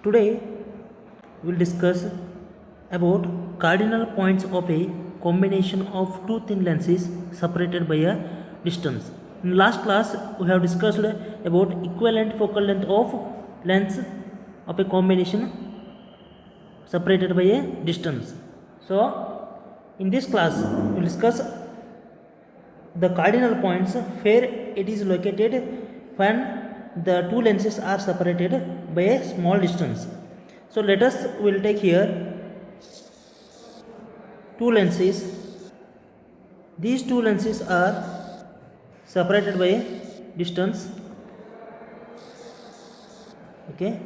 Today we'll discuss about cardinal points of a combination of two thin lenses separated by a distance. In last class we have discussed about equivalent focal length of lens of a combination separated by a distance. So in this class we'll discuss the cardinal points where it is located when the two lenses are separated by a small distance. So let us will take here two lenses. These two lenses are separated by a distance. Okay.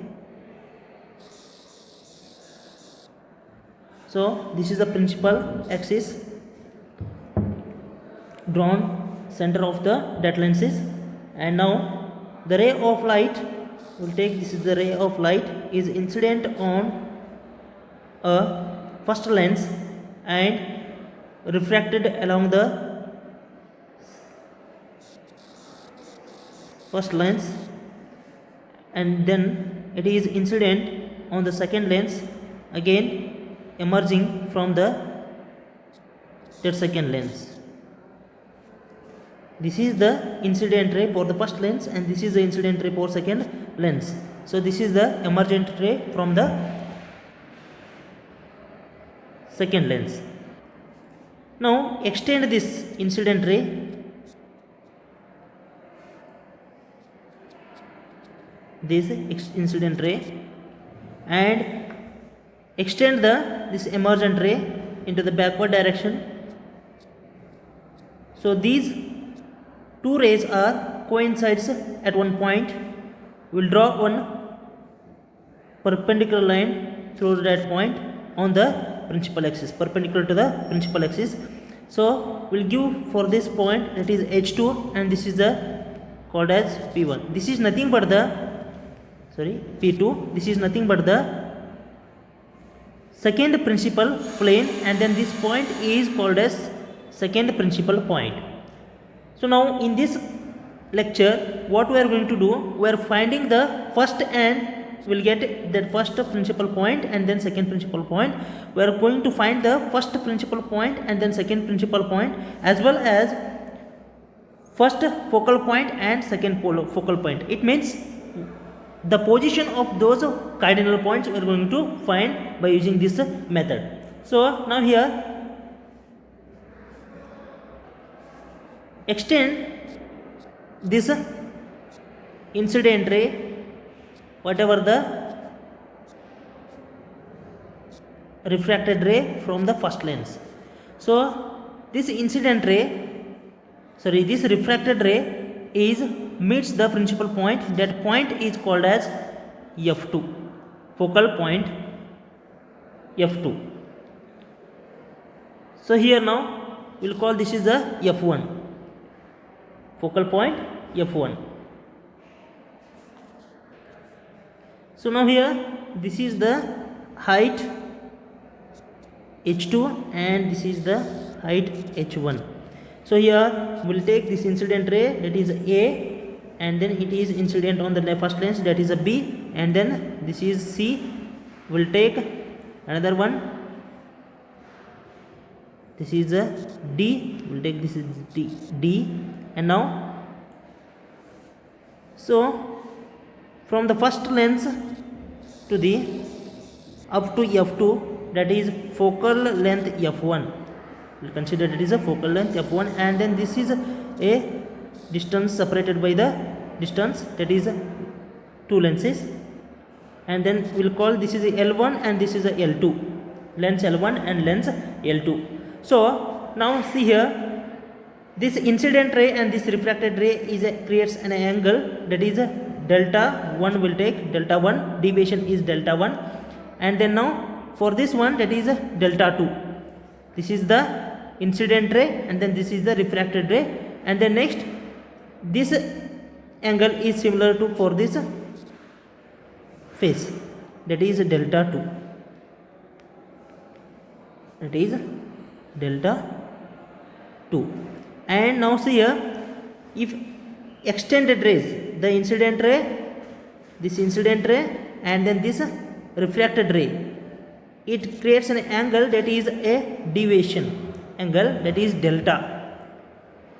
So this is the principal axis drawn center of the that lenses, and now the ray of light will take, this is the ray of light is incident on a first lens and refracted along the first lens, and then it is incident on the second lens, again emerging from the that second lens. This is the incident ray for the first lens and this is the incident ray for second lens. So this is the emergent ray from the second lens. Now extend this incident ray and extend this emergent ray into the backward direction. So these two rays are coincides at one point. We'll draw one perpendicular line through that point on the principal axis, perpendicular to the principal axis. So we'll give for this point, that is H2, and this is the called as P1. This is nothing but the P2. This is nothing but the second principal plane, and then this point is called as second principal point. So now in this lecture what we are going to do, we are finding the first, and we'll get that first principal point and then second principal point. We are going to find the first principal point and then second principal point, as well as first focal point and second focal point. It means the position of those cardinal points we are going to find by using this method. So now here extend this incident ray, whatever the refracted ray from the first lens. So this incident ray, this refracted ray is meets the principal point. That point is called as F2, focal point F2. So here now we'll call this is the F1, focal point F1. So now here this is the height H2 and this is the height H1. So here we'll take this incident ray, that is A, and then it is incident on the first lens, that is a B, and then this is C. We'll take another one, this is a D, we'll take this is D, and now so from the first lens to the up to F2, that is focal length F1. We'll consider it is a focal length F1, and then this is a distance separated by the distance, that is two lenses, and then we'll call this is a L1 and this is a L2, lens L1 and lens L2. So now see here, this incident ray and this refracted ray creates an angle, that is a delta 1. Will take delta 1, deviation is delta 1, and then now for this one, that is a delta 2. This is the incident ray and then this is the refracted ray, and then next this angle is similar to for this face, that is delta 2, that is delta 2. And now see here, if extended rays, the incident ray, this incident ray and then this refracted ray, it creates an angle that is a deviation angle, that is delta.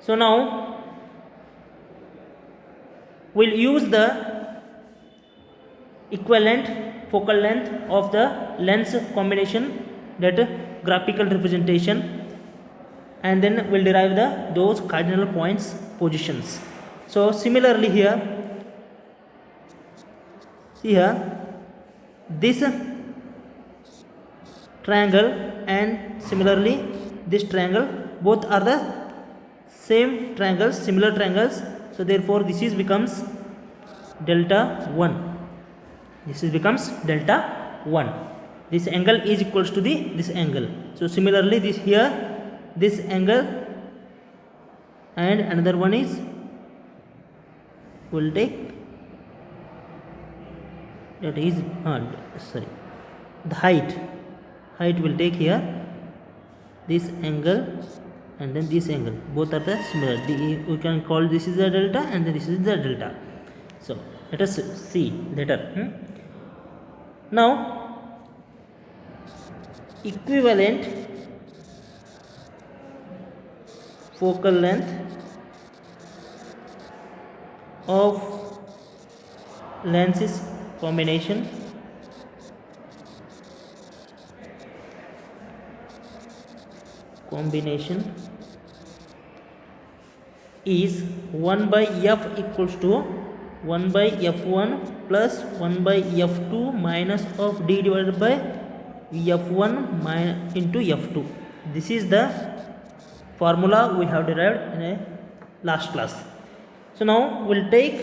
So now we'll use the equivalent focal length of the lens combination, that graphical representation, and then we'll derive those cardinal points positions. So similarly here, see here, this triangle and similarly this triangle, both are the same triangles, similar triangles. So therefore this is becomes delta 1. This is becomes delta 1. This angle is equals to this angle. So similarly this here, this angle and another one is, will take, that is the height will take here this angle and then this angle, both are the similar. We can call this is the delta and then this is the delta. So let us see later. Now equivalent focal length of lenses combination is 1 by f equals to 1 by f1 plus 1 by f2 minus of d divided by f1 into f2. This is the formula we have derived in a last class. So now we'll take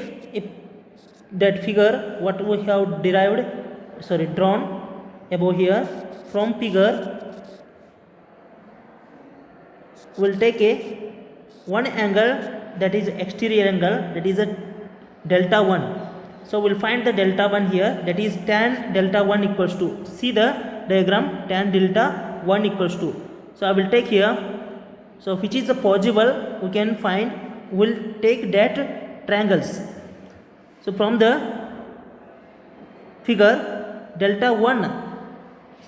that figure what we have drawn above here. From figure we'll take one angle, that is exterior angle, that is a delta 1. So we'll find the delta 1 here, that is tan delta 1 equals to, see the diagram, tan delta 1 equals to, so I will take here, so which is the possible we can find, we'll take that triangles. So from the figure delta 1,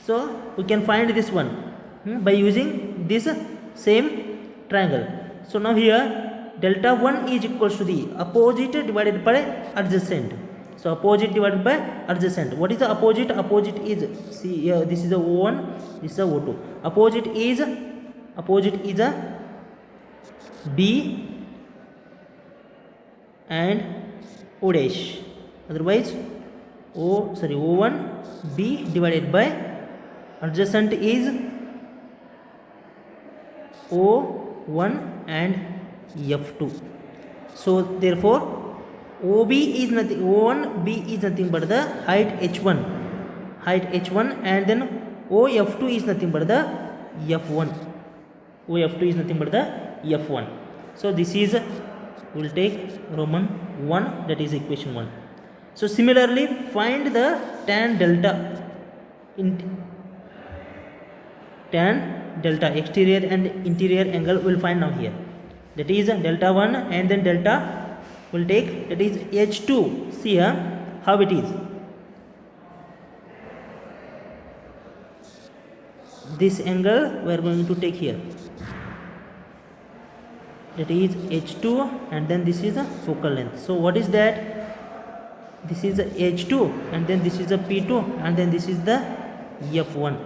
so we can find this one by using this same triangle. So now here delta 1 is equals to the opposite divided by adjacent. So opposite divided by adjacent. What is the opposite? Opposite is, see here, this is the O1, this is the O2. Opposite is a B and O dash. Otherwise O1 B divided by adjacent is O1 and F2. So therefore OB is nothing, O1B is nothing but the height H1, and then OF2 is nothing but the F1. OF2 is nothing but the F1. So this is, we will take Roman 1, that is equation 1. So similarly find the tan delta exterior and interior angle will find now here, that is delta 1 and then delta will take, that is H2. See here how it is, this angle we are going to take here, that is H2 and then this is a focal length. So what is that? This is a H2 and then this is a P2 and then this is the F1.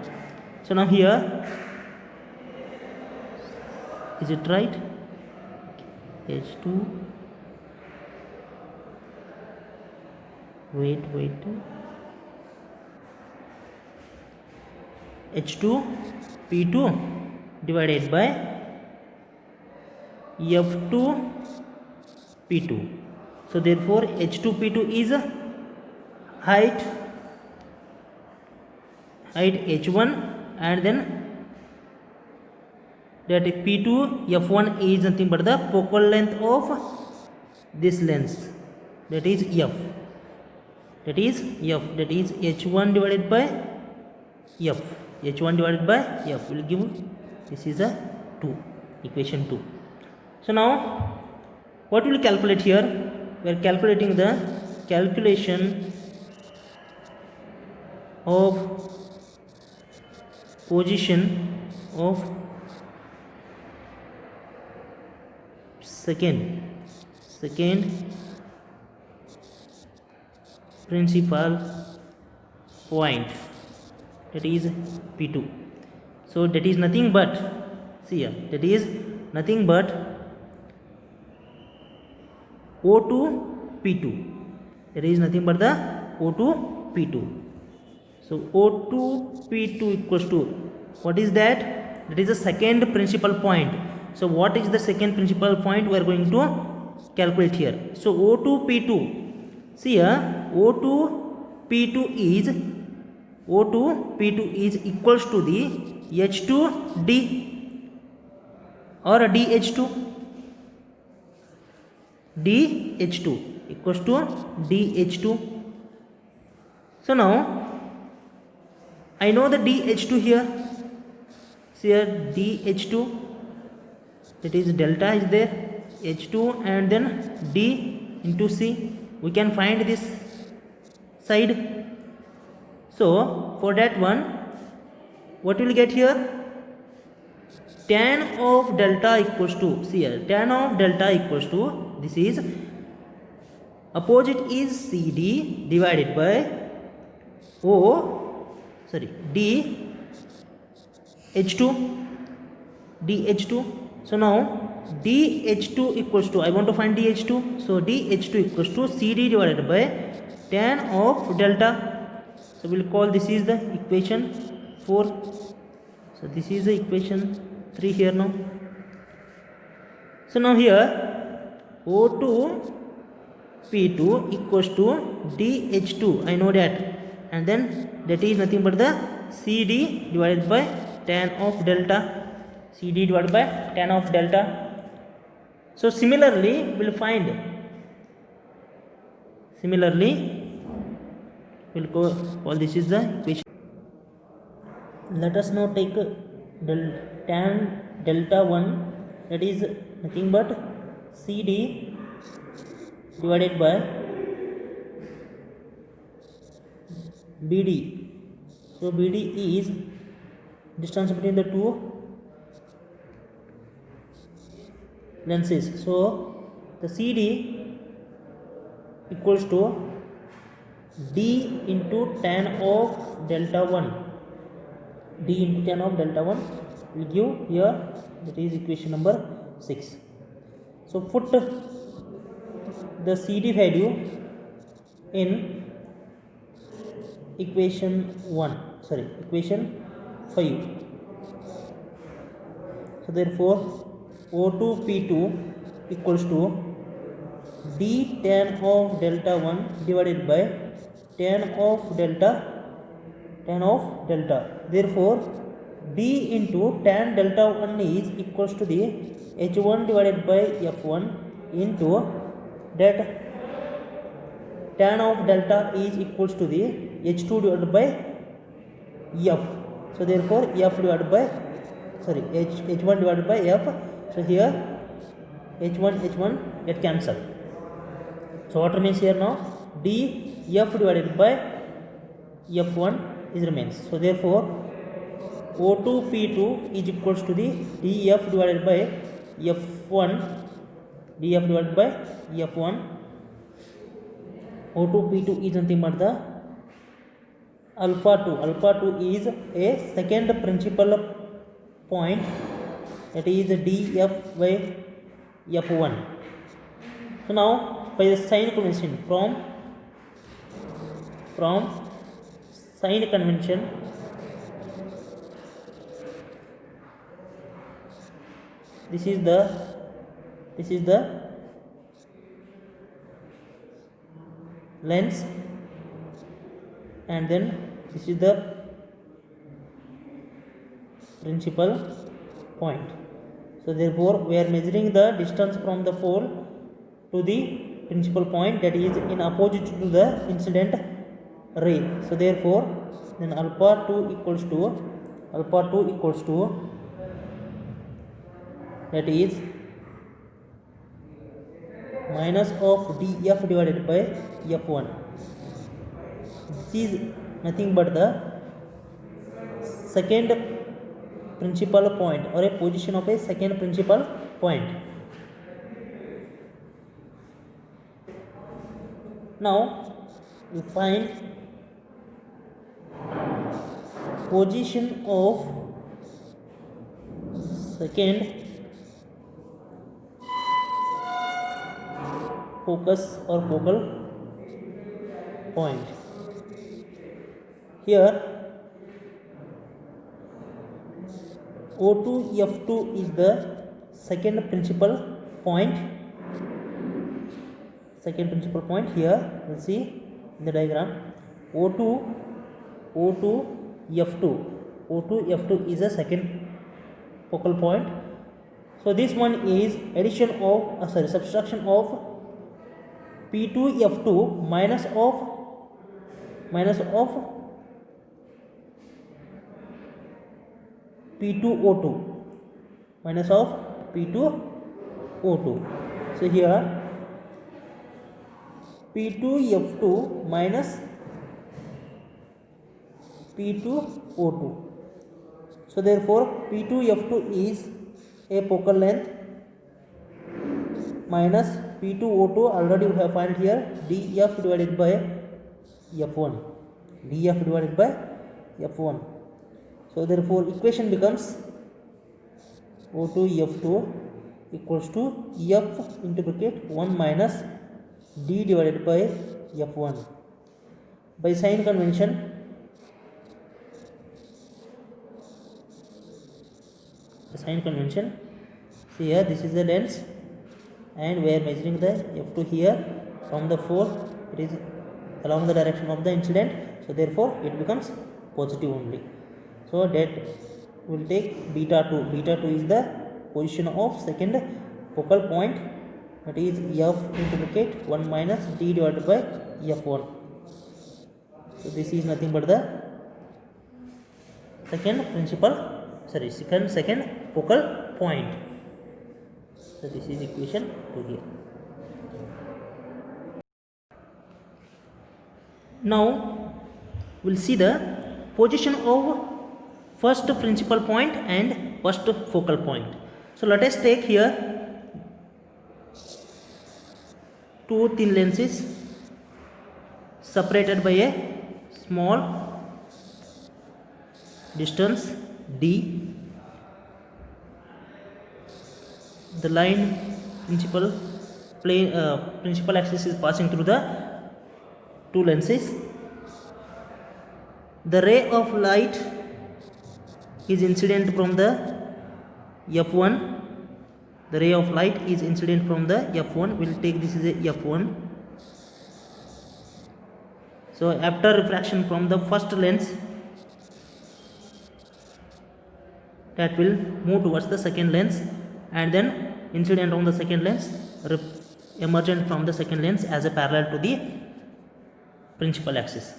So now here, is it right? H2, wait, H2 P2 divided by F2 P2. So therefore H2 P2 is height H1 and then that P2 F1 is nothing but the focal length of this lens, that is F, that is H1 divided by F, will give, this is a 2, equation 2. So now what will calculate here? We are calculating the calculation of position of second principal point, that is P2. So that is nothing but, see here, that is nothing but O2 P2. That is nothing but the O2 P2. So O2 P2 equals to, what is that? That is the second principal point. So what is the second principal point we are going to calculate here? So O2 P2, see here, O2 P2 is equals to the H2D or DH2. DH2 equals to DH2. So now I know the DH2 here. See here, DH2, that is delta is there, H2 and then D into C. We can find this side. So for that one, what will get here? Tan of delta equals to, see here, tan of delta equals to, this is opposite is CD divided by DH2. So now DH2 equals to, I want to find DH2. So DH2 equals to CD divided by tan of delta. So we'll call this is the equation 4. So this is the equation 3 here now. So now here O2 P2 equals to DH2, I know that, and then that is nothing but the CD divided by tan of delta. CD divided by tan of delta. So similarly we'll call this is the equation. Let us now take tan delta 1, that is nothing but CD divided by BD. So BD is distance between the two lenses. So the CD equals to D into tan of delta 1. D into tan of delta 1 will give here, that is equation number 6. So put the CD value in equation 5. So therefore O2 P2 equals to D tan of delta 1 divided by tan of delta. Therefore D into tan delta 1 is equals to the H1 divided by F1 into that tan of delta is equals to the H2 divided by F. So therefore H1 divided by F. So here H1 get cancelled. So what remains here now? Df divided by F1 is remains. So therefore O2 P2 is equals to the Df divided by F1. O2 P2 is nothing but the alpha 2. Alpha 2 is a second principal point, that is Df by F1. So now by the sign convention, from sign convention, this is the lens, and then this is the principal point. So therefore we are measuring the distance from the pole to the principal point, that is in opposite to the incident ray. So therefore then alpha 2 equals to that is minus of Df divided by F1. This is nothing but the second principal point or a position of a second principal point. Now we find position of second focus or focal point. Here O2 F2 is the second principal point. Second principal point here we'll see in the diagram. O2 F2 is a second focal point. So this one is addition of subtraction of P2 F2 minus of P2 O2 minus of P2 O2. So here P2 F2 minus P2 O2. So therefore P2 F2 is a focal length minus P2 O2, already we have found here dF divided by F1. dF divided by F1. So therefore equation becomes O2 F2 equals to F into bracket 1 minus D divided by F1. By sign convention, see here this is the lens and we are measuring the F2 here from the 4, it is along the direction of the incident, so therefore it becomes positive only. So that will take beta 2 is the position of second focal point, that is F into bracket 1 minus D divided by F1. So this is nothing but the second focal point. So this is equation 2 here. Now we'll see the position of first principal point and first focal point. So let us take here two thin lenses separated by a small distance D. The line principal axis is passing through the two lenses. The ray of light is incident from the F1. The ray of light is incident from the F1. We'll take this as a F1. So after refraction from the first lens, that will move towards the second lens, and then incident on the second lens, emergent from the second lens as a parallel to the principal axis.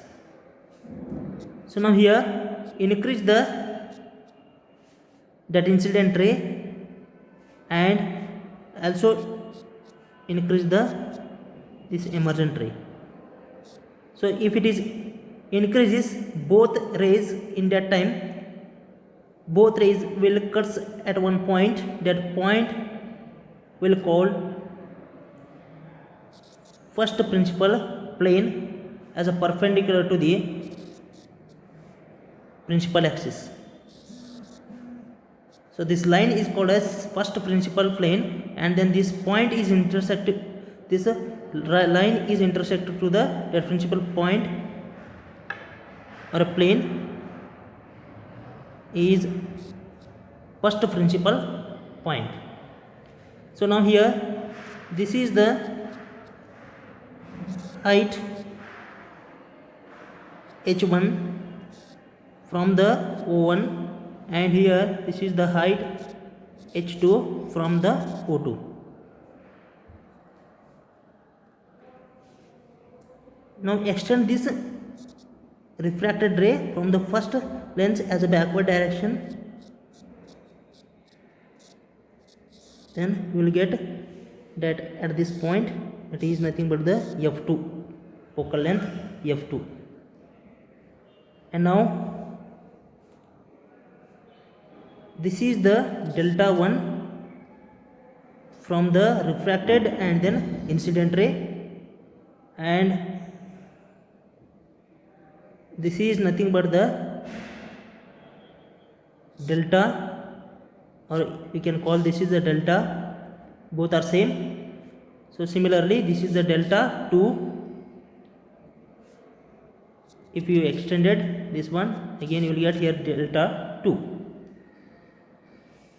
So now here increase that incident ray and also increase this emergent ray. So if it is increases both rays in that time, both rays will cut at one point. That point will call first principal plane as a perpendicular to the principal axis. So this line is called as first principal plane, and then this point is intersected, this line is intersected to that principal point or a plane is first principal point. So now here this is the height h1 from the O1, and here this is the height h2 from the O2. Now extend this refracted ray from the first lens as a backward direction, then you will get that at this point it is nothing but the f2 focal length f2. and now this is the delta 1 from the refracted and then incident ray, and this is nothing but the delta, or we can call this is the delta, both are same. So similarly this is the delta 2. If you extended this one, again you will get here delta 2.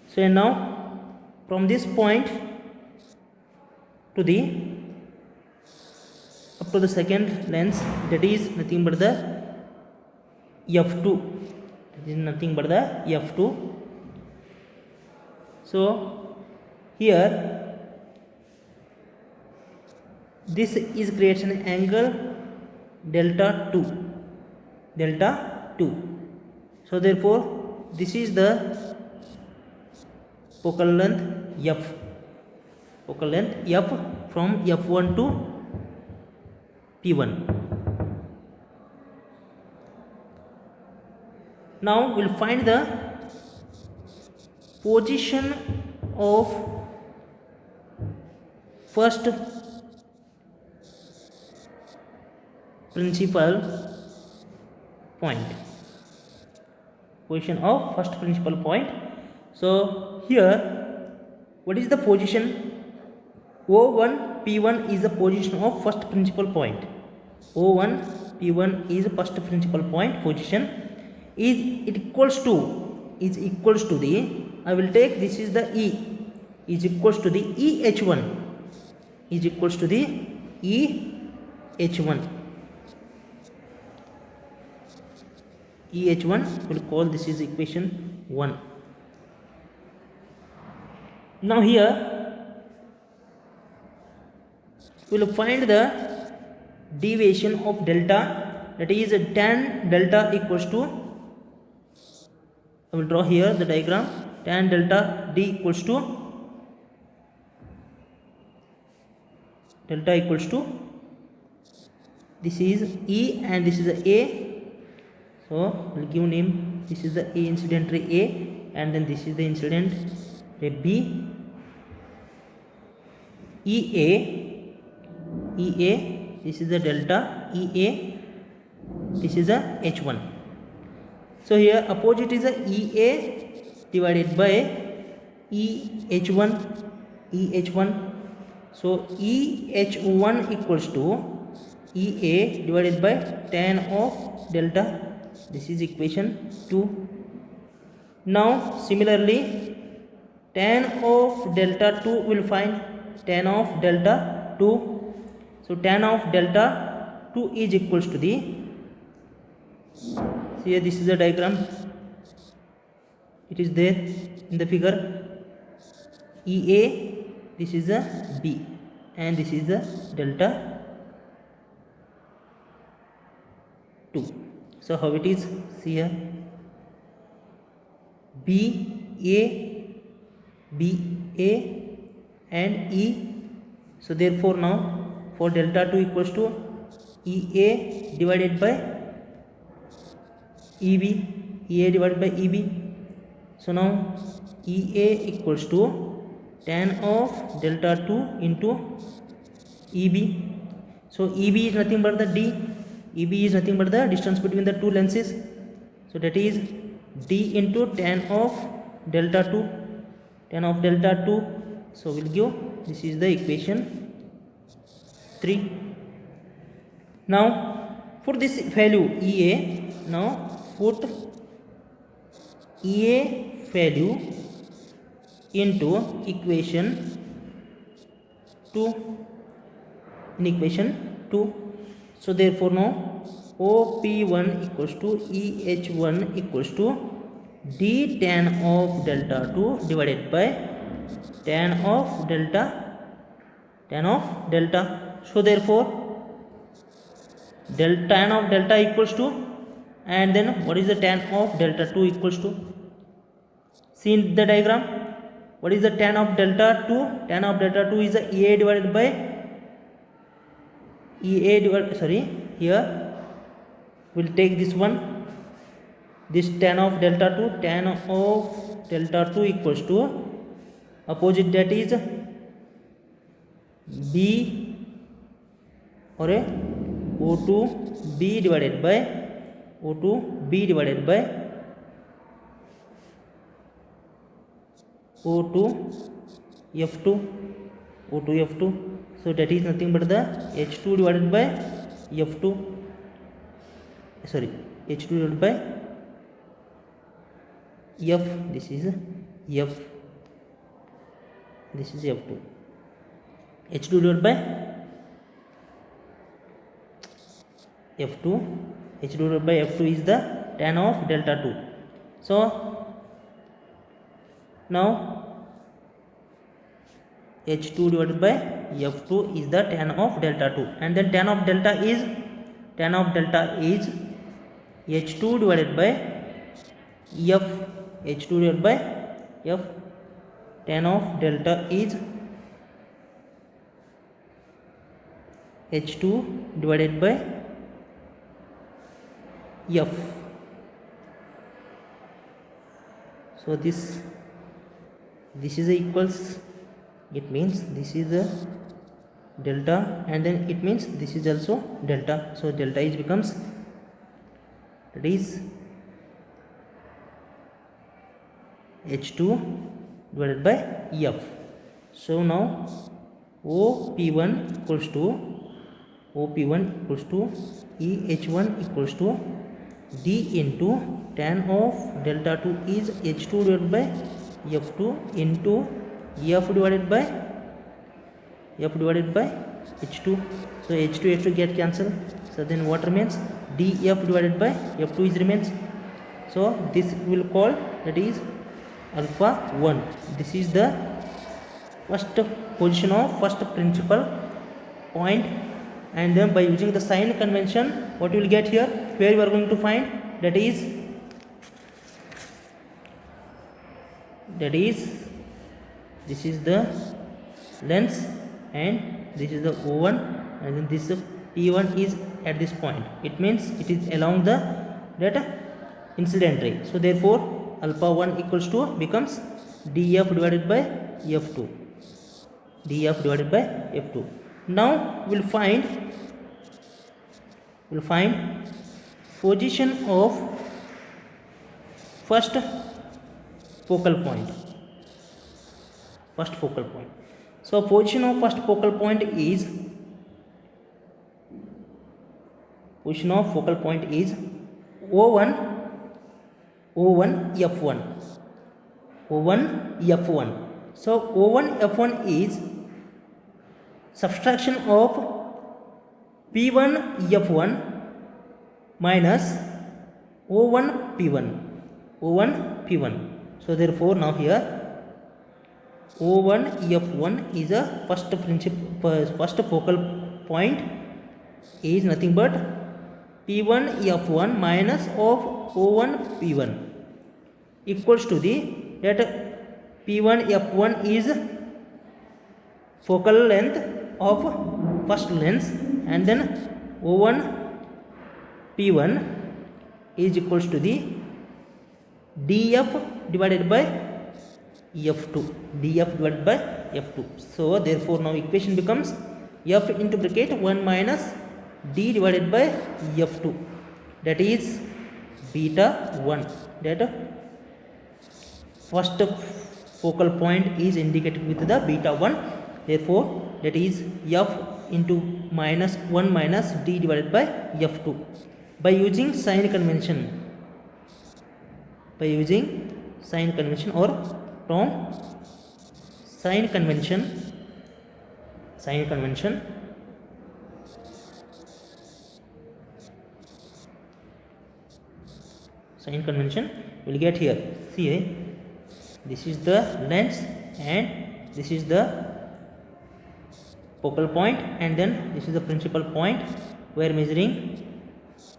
So now from this point to the up to the second lens, that is nothing but the f2, that is nothing but the f2. So here this is creates an angle delta 2. So therefore this is the focal length f, from f1 to p1. Now we'll find the position of first principal point, position of first principal point. So here what is the position? O1 P1 is the position of first principal point. O1 P1 is first principal point position. Is equals to the, I will take this is the E, is equals to the EH1, is equals to the EH1. EH1 will call this is equation 1. Now here we will find the deviation of delta, that is tan delta equals to, I will draw here the diagram, tan delta D equals to delta equals to, this is E and this is the A. So we'll give name, this is the A incident ray A, and then this is the incident ray B. EA, this is the delta EA, this is a H1. So here opposite is a EA divided by EH1. So EH1 equals to EA divided by tan of delta. This is equation 2. Now similarly tan of delta 2 will find tan of delta 2. So tan of delta 2 is equals to the, see here this is the diagram, it is there in the figure. EA, this is a B, and this is the delta 2. So how it is, see here BA and E. So therefore now for delta 2 equals to EA divided by EA divided by EB. So now EA equals to tan of delta 2 into EB. So EB is nothing but the D, EB is nothing but the distance between the two lenses. So that is D into tan of delta 2. So we'll give, this is the equation 3. Now for this value EA, now put EA value into equation 2, in equation 2. So therefore now OP1 equals to EH1 equals to D tan of delta 2 divided by tan of delta. So therefore tan of delta equals to, and then what is the tan of delta 2 equals to? See in the diagram, what is the tan of delta 2? Tan of delta 2 is the EA divided by here we'll take this one this tan of delta 2, tan of delta 2 equals to opposite, that is b or a O2 b divided by O2 b divided by O2 F2, O2 F2. So that is nothing but the H2 divided by F2, sorry, H2 divided by F, this is F, this is F2, H2 divided by F2, H2 divided by F2 is the tan of delta 2. So now H2 divided by F2 is the tan of delta 2, and then tan of delta is H2 divided by F, H2 divided by F, tan of delta is H2 divided by F. So this is equals, it means this is the delta, and then it means this is also delta. So delta is becomes, that is H2 divided by F. So now OP1 equals to EH1 equals to D into tan of delta 2 is H2 divided by F2 into F divided by H2. So H2 get cancelled. So then what remains? dF divided by F2 is remains. So this will call, that is alpha 1. This is the first position of first principal point, and then by using the sign convention, what you will get here, where you are going to find, that is this is the lens, and this is the O1, and then this P1 is at this point. It means it is along the that incident ray. So therefore alpha 1 equals to becomes dF divided by F2, dF divided by F2. Now we'll find position of first focal point. So position of first focal point is O1 F1. So O1 F1 is subtraction of P1 F1 minus O1 P1. So therefore now here O1 F1 is a first focal point is nothing but P1 F1 minus of O1 P1 equals to the that P1 F1 is focal length of first lens, and then O1 P1 is equals to the dF divided by F2, So therefore now equation becomes F into bracket 1 minus D divided by F2, that is beta 1. That first focal point is indicated with the beta 1. Therefore that is F into minus 1 minus D divided by F2. By using sign convention, or from sign convention, we'll get here. See, this is the lens and this is the focal point, and then this is the principal point where measuring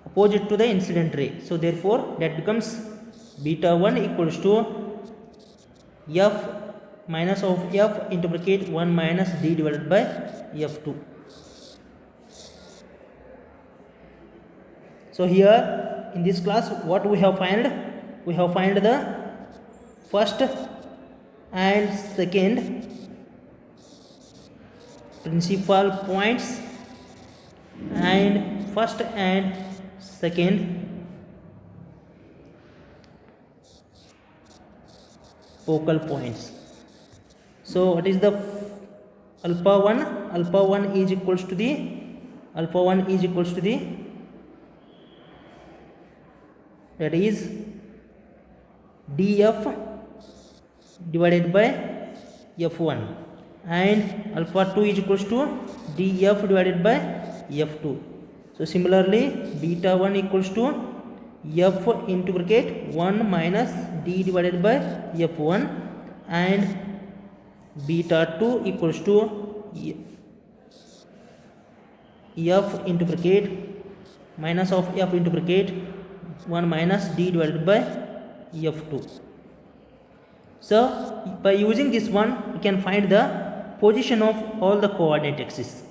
opposite to the incident ray. So therefore that becomes beta 1 equals to F minus of F into bracket 1 minus D divided by F2. So here in this class what we have find? We have find the first and second principal points and first and second focal points. So what is the alpha 1? Alpha 1 is equals to the that is df divided by f1, and alpha 2 is equals to df divided by f2. So similarly beta 1 equals to f into bracket 1 minus d divided by f1, and beta 2 equals to f into bracket minus of f into bracket 1 minus d divided by f2. So by using this one we can find the position of all the coordinate axes.